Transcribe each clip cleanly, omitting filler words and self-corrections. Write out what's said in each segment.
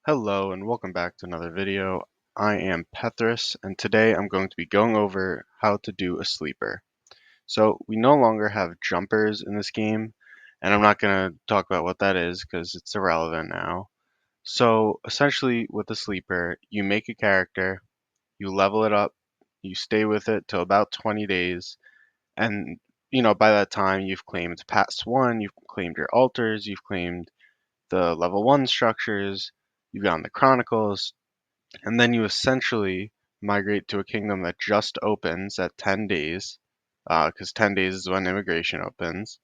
Hello and welcome back to another video. I am Petrus and today I'm going to be going over how to do a sleeper. So we no longer have jumpers in this game and I'm not going to talk about what that is because it's irrelevant now. So essentially with a sleeper, you make a character, you level it up, you stay with it till about 20 days and by that time you've claimed Pass 1, you've claimed your altars, you've claimed the level 1 structures, you've gotten the chronicles, and then you essentially migrate to a kingdom that just opens at 10 days, because 10 days is when immigration opens.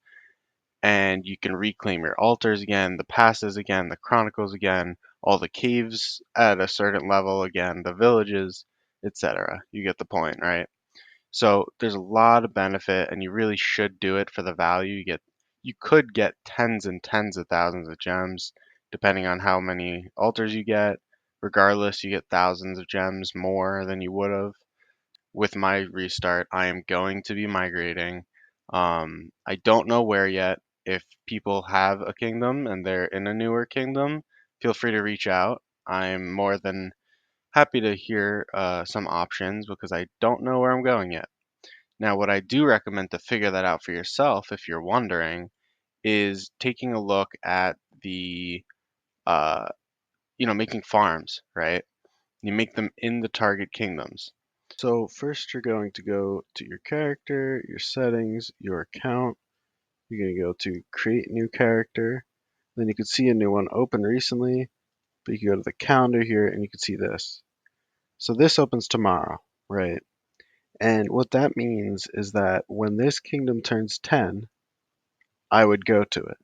And you can reclaim your altars again, the passes again, the chronicles again, all the caves at a certain level again, the villages, etc. You get the point, right? So there's a lot of benefit, and you really should do it for the value. You could get tens and tens of thousands of gems, depending on how many altars you get. Regardless, you get thousands of gems more than you would have. With my restart, I am going to be migrating. I don't know where yet. If people have a kingdom and they're in a newer kingdom, feel free to reach out. I'm more than happy to hear some options because I don't know where I'm going yet. Now, what I do recommend to figure that out for yourself, if you're wondering, is taking a look at uh, making farms, right? You make them in the target kingdoms. So first you're going to go to your character, your settings, your account. You're going to go to create new character. Then you can see a new one open recently, but you can go to the calendar here and you can see this. So this opens tomorrow, right? And what that means is that when this kingdom turns 10, I would go to it.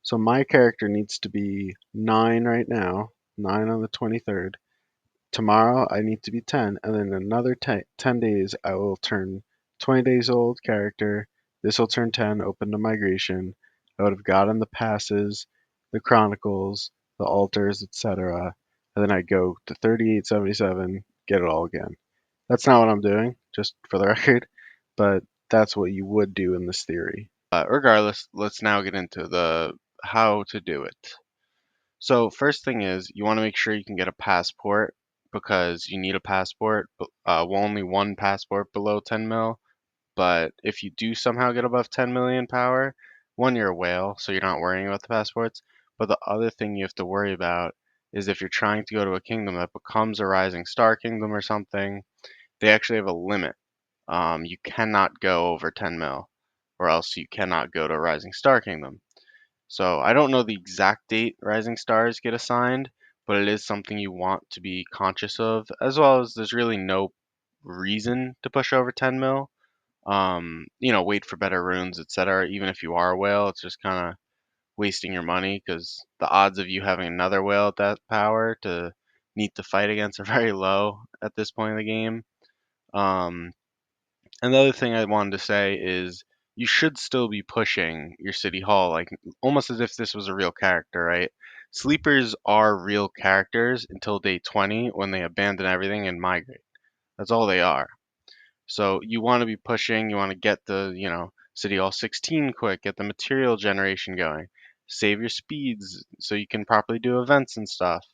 So my character needs to be 9 right now, 9 on the 23rd. Tomorrow I need to be 10, and then another 10 days I will turn 20 days old character. This will turn 10, open to migration. I would have gotten the passes, the chronicles, the altars, etc. And then I go to 3877, get it all again. That's not what I'm doing, just for the record, but that's what you would do in this theory. Regardless, let's now get into the how to do it. So first thing is you want to make sure you can get a passport because you need a passport. Only one passport below 10 mil, but if you do somehow get above 10 million power, one, you're a whale, so you're not worrying about the passports. But the other thing you have to worry about is if you're trying to go to a kingdom that becomes a rising star kingdom or something, they actually have a limit. You cannot go over 10 mil, or else you cannot go to Rising Star Kingdom. So I don't know the exact date Rising Stars get assigned, but it is something you want to be conscious of, as well as there's really no reason to push over 10 mil. Wait for better runes, etc. Even if you are a whale, it's just kind of wasting your money because the odds of you having another whale at that power to need to fight against are very low at this point in the game. Um, and the other thing I wanted to say is you should still be pushing your city hall, like almost as if this was a real character, right? Sleepers are real characters until day 20 when they abandon everything and migrate. That's all they are. So you want to be pushing, you want to get the, city hall 16 quick, get the material generation going, save your speeds so you can properly do events and stuff.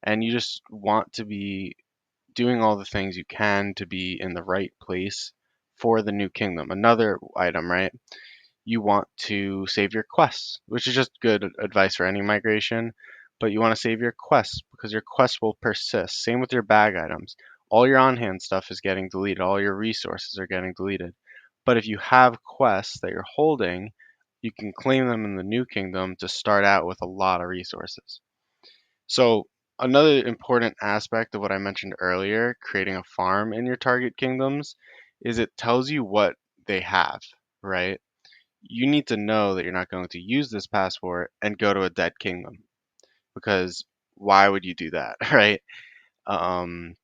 And you just want to be doing all the things you can to be in the right place for the new kingdom. Another item, right? You want to save your quests, which is just good advice for any migration, but you want to save your quests because your quests will persist. Same with your bag items. All your on hand stuff is getting deleted, all your resources are getting deleted. But if you have quests that you're holding, you can claim them in the new kingdom to start out with a lot of resources. So another important aspect of what I mentioned earlier, creating a farm in your target kingdoms, is it tells you what they have, right? You need to know that you're not going to use this passport and go to a dead kingdom because why would you do that, right? Um,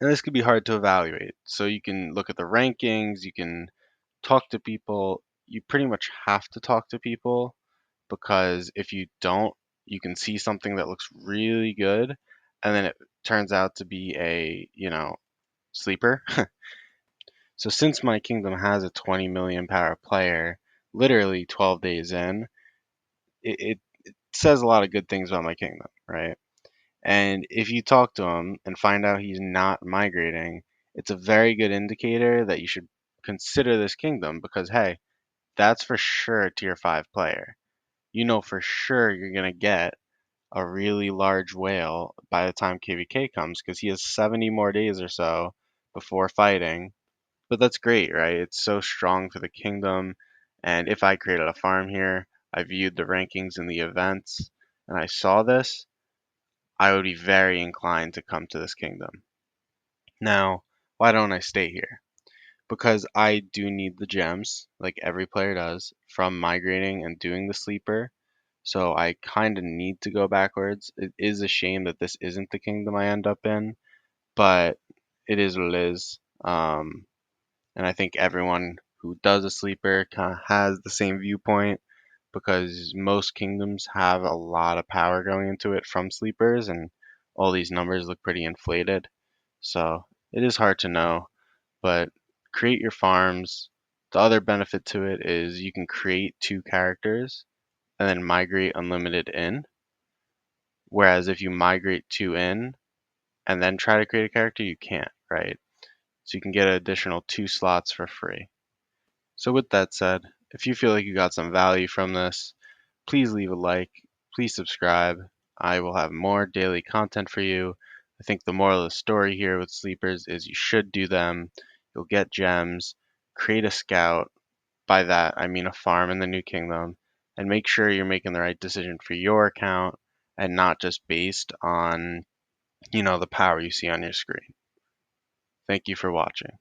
and this could be hard to evaluate. So you can look at the rankings, you can talk to people. You pretty much have to talk to people because if you don't, you can see something that looks really good and then it turns out to be a, sleeper. So since my kingdom has a 20 million power player, literally 12 days in, it says a lot of good things about my kingdom, right? And if you talk to him and find out he's not migrating, it's a very good indicator that you should consider this kingdom because, hey, that's for sure a tier 5 player. You know for sure you're going to get a really large whale by the time KVK comes because he has 70 more days or so before fighting. But that's great, right? It's so strong for the kingdom. And if I created a farm here, I viewed the rankings and the events, and I saw this, I would be very inclined to come to this kingdom. Now, why don't I stay here? Because I do need the gems, like every player does, from migrating and doing the sleeper. So I kind of need to go backwards. It is a shame that this isn't the kingdom I end up in, but it is what it is. And I think everyone who does a sleeper kind of has the same viewpoint because most kingdoms have a lot of power going into it from sleepers, and all these numbers look pretty inflated. So it is hard to know, but create your farms. The other benefit to it is you can create two characters and then migrate unlimited in. Whereas if you migrate two in and then try to create a character, you can't, right? So you can get an additional two slots for free. So with that said, if you feel like you got some value from this, please leave a like, please subscribe. I will have more daily content for you. I think the moral of the story here with sleepers is you should do them. You'll get gems, create a scout. By that, I mean a farm in the New Kingdom, and make sure you're making the right decision for your account and not just based on, the power you see on your screen. Thank you for watching.